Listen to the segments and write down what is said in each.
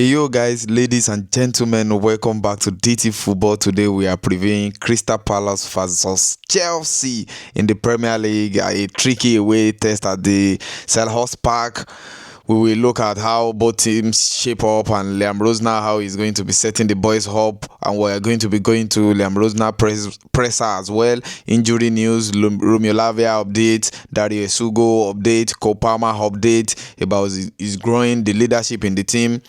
Hey yo guys, ladies and gentlemen, welcome back to DT Football. Today we are previewing Crystal Palace versus Chelsea in the Premier League, a tricky away test at the Selhurst Park. We will look at how both teams shape up and Liam Rosenior, how he's going to be setting the boys up, and we're going to be going to Liam Rosenior presser as well. Injury news, Romeo Lavia update, Dario Esugo update, PALMER update about his growing the leadership in the team.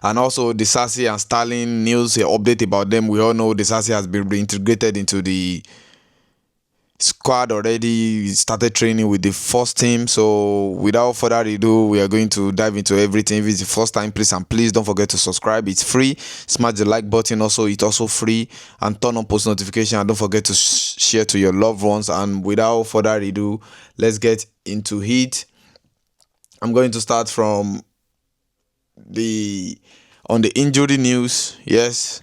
And also the Sassy and Sterling news update about them. We all know the Sassy has been reintegrated into the squad already. He started training with the first team. So without further ado, we are going to dive into everything. If it's the first time, please don't forget to subscribe. It's free. Smash the like button. Also, it's also free. And turn on post notification. And don't forget to share to your loved ones. And without further ado, let's get into it. I'm going to start from the injury news. Yes,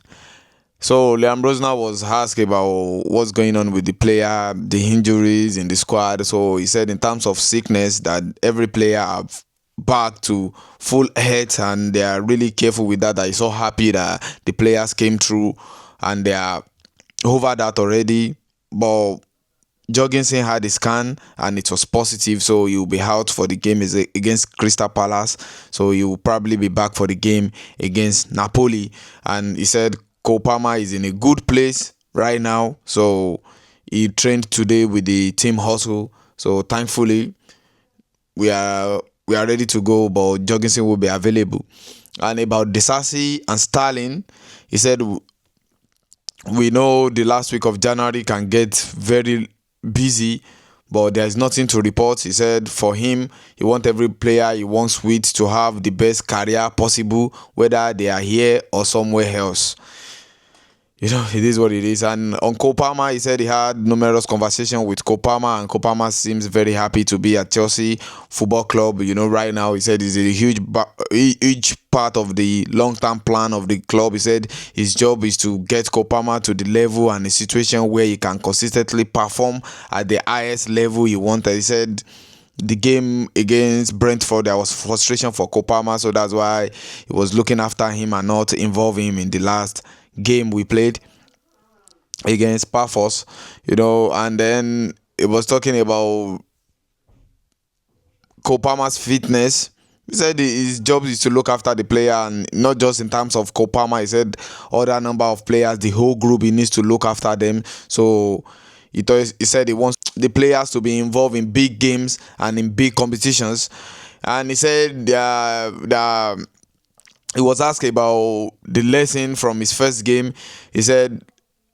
so Liam Rosenior was asked about what's going on with the player, the injuries in the squad. So he said in terms of sickness that every player have back to full health and they are really careful with that. He's so happy that the players came through and they are over that already. But Jorgensen had a scan and it was positive, so he will be out for the game against Crystal Palace. So he will probably be back for the game against Napoli. And he said PALMER is in a good place right now. So he trained today with the team hustle. So thankfully we are ready to go, but Jorgensen will be available. And about Desasi and Sterling, he said we know the last week of January can get very busy, but there's nothing to report. He said for him, he wants every player he wants with to have the best career possible, whether they are here or somewhere else. It is what it is. And on PALMER, he said he had numerous conversations with PALMER, and PALMER seems very happy to be at Chelsea Football Club. Right now, he said it's a huge part of the long-term plan of the club. He said his job is to get PALMER to the level and a situation where he can consistently perform at the highest level he wanted. He said the game against Brentford, there was frustration for PALMER, so that's why he was looking after him and not involving him in the last game we played against Paphos, and then it was talking about PALMER's fitness. He said his job is to look after the player, and not just in terms of PALMER. He said other number of players, the whole group, he needs to look after them. So he said he wants the players to be involved in big games and in big competitions. And he said he was asked about the lesson from his first game. He said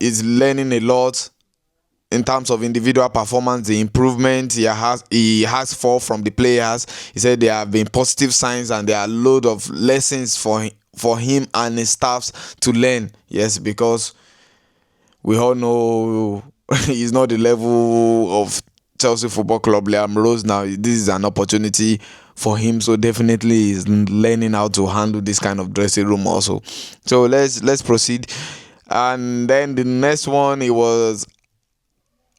he's learning a lot in terms of individual performance, the improvement he has from the players. He said there have been positive signs and there are a load of lessons for him and his staffs to learn. Yes, because we all know he's not the level of Chelsea Football Club, Liam Rosenior. This is an opportunity for him, so definitely he's learning how to handle this kind of dressing room also. So let's proceed. And then the next one, he was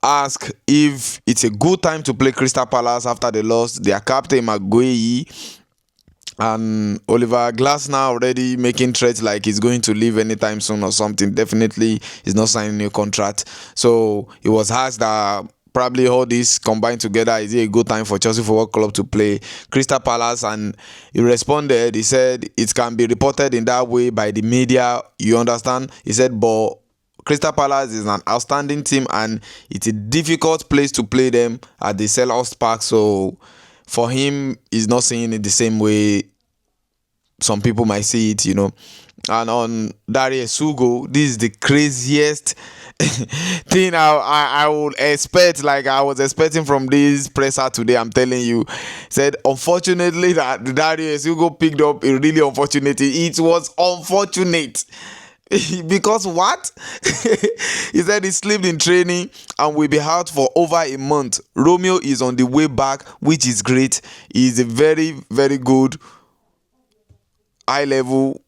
asked if it's a good time to play Crystal Palace after they lost their captain Maguire, and Oliver Glasner already making threats like he's going to leave anytime soon or something. Definitely he's not signing a new contract. So he was asked that probably all this combined together, is it a good time for Chelsea Football Club to play Crystal Palace? And he responded, he said it can be reported in that way by the media, you understand. He said, but Crystal Palace is an outstanding team and it's a difficult place to play them at the Selhurst Park. So for him, he's not seeing it the same way some people might see it, And on Dario Esugo, this is the craziest thing I would expect. Like I was expecting from this presser today. I'm telling you, said unfortunately that Dario Esugo picked up a really unfortunate. It was unfortunate. Because what? He said he slipped in training and will be out for over a month. Romeo is on the way back, which is great. He is a very, very good high level.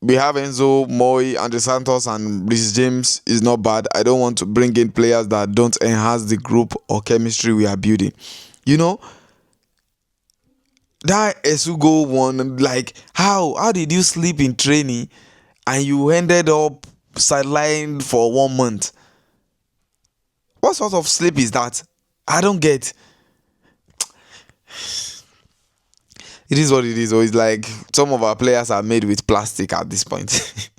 We have Enzo, Moy, Andre Santos, and Rhys James is not bad. I don't want to bring in players that don't enhance the group or chemistry we are building. that Esugo one, like how did you sleep in training and you ended up sidelined for 1 month? What sort of sleep is that? I don't get. It is what it is. Or it's like some of our players are made with plastic at this point.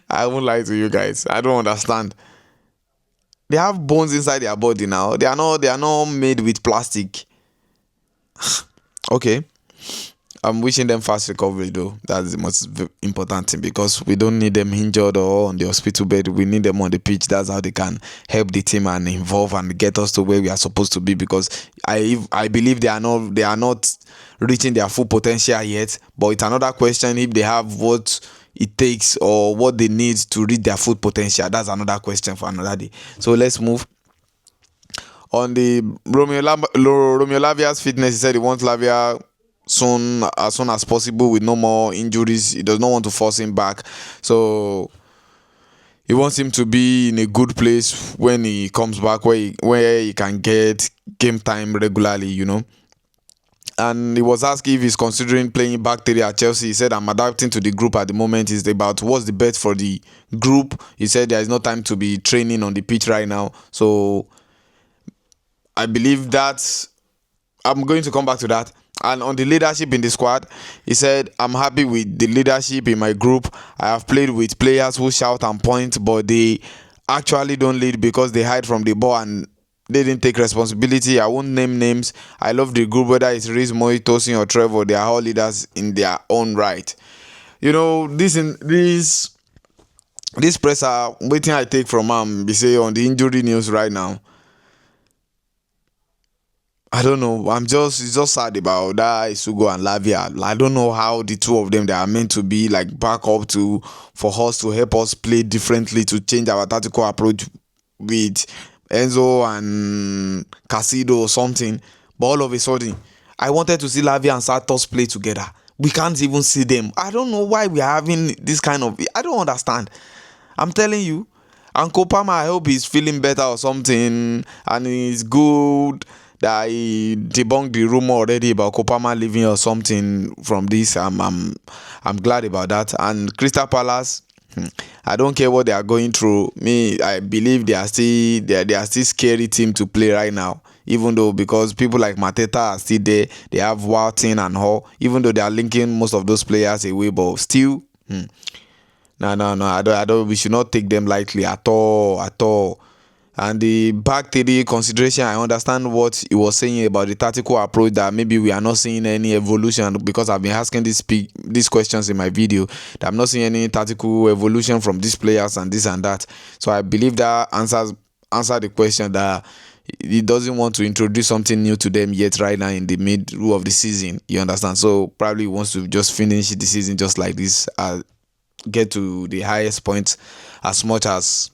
I won't lie to you guys. I don't understand. They have bones inside their body now. They are not made with plastic. Okay. I'm wishing them fast recovery though. That's the most important thing, because we don't need them injured or on the hospital bed. We need them on the pitch. That's how they can help the team and involve and get us to where we are supposed to be. Because I believe they are not reaching their full potential yet. But it's another question if they have what it takes or what they need to reach their full potential. That's another question for another day. So let's move on. The Romeo Lavia's fitness. He said he wants Lavia as soon as possible with no more injuries. He does not want to force him back, so he wants him to be in a good place when he comes back, where he can get game time regularly, And he was asked if he's considering playing back three at Chelsea. He said, I'm adapting to the group at the moment. It's about what's the best for the group. He said there is no time to be training on the pitch right now. So I believe that I'm going to come back to that. And on the leadership in the squad, he said, I'm happy with the leadership in my group. I have played with players who shout and point, but they actually don't lead because they hide from the ball and they didn't take responsibility. I won't name names. I love the group, whether it's Reece, Moy, Tosin, or Trevor. They are all leaders in their own right. This presser, waiting I take from be say on the injury news right now. I don't know. It's just sad about that Isugo and Lavia. I don't know how the two of them, they are meant to be like back up for us to help us play differently, to change our tactical approach with Enzo and Casido or something. But all of a sudden, I wanted to see Lavia and Santos play together. We can't even see them. I don't know why we are having this kind of. I don't understand. I'm telling you. And Palmer, I hope he's feeling better or something, and he's good. That he debunked the rumor already about Palmer leaving or something from this. I'm glad about that. And Crystal Palace, I don't care what they are going through. I believe they are still scary team to play right now. Even though, because people like Mateta are still there, they have Walton and Hall. Even though they are linking most of those players away, but still, no. I don't. We should not take them lightly at all. And the back three consideration, I understand what he was saying about the tactical approach, that maybe we are not seeing any evolution, because I've been asking these questions in my video, that I'm not seeing any tactical evolution from these players and this and that. So I believe that answer the question, that he doesn't want to introduce something new to them yet right now in the middle of the season. You understand? So probably he wants to just finish the season just like this, get to the highest point as much as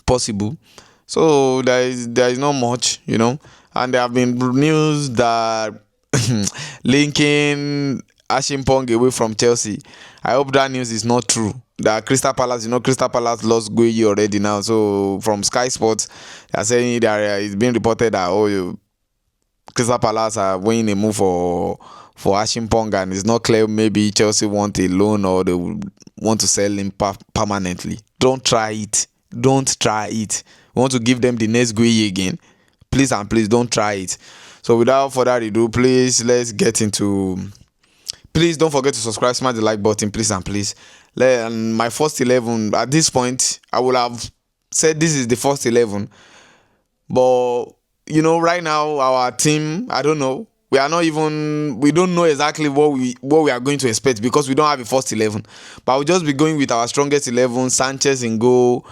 possible. So there is not much, and there have been news that linking Ashimpong away from Chelsea. I hope that news is not true. That Crystal Palace lost Gueye already now. So from Sky Sports, they are saying that it's been reported that Crystal Palace are weighing a move for Ashimpong, and it's not clear maybe Chelsea want a loan or they want to sell him permanently. Don't try it. We want to give them the next Gueye again. Please and please don't try it. So without further ado, please let's get into. Please don't forget to subscribe, smash the like button, please and please. My first 11 at this point, I would have said this is the first 11, but right now our team, I don't know. We don't know exactly what we are going to expect, because we don't have a first 11. But we'll just be going with our strongest 11: Sanchez in goal,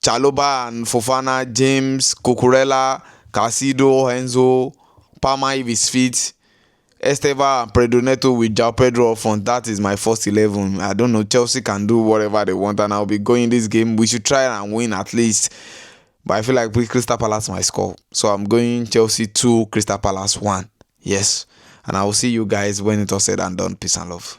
Chalobah and Fofana, James, Cucurella, Casido, Enzo, Palmer if he's fit, Esteva and Pedro Neto with João Pedro up front. That is my first 11. I don't know. Chelsea can do whatever they want, and I'll be going this game. We should try and win at least. But I feel like Crystal Palace might score. So I'm going Chelsea 2, Crystal Palace 1. Yes. And I will see you guys when it's all said and done. Peace and love.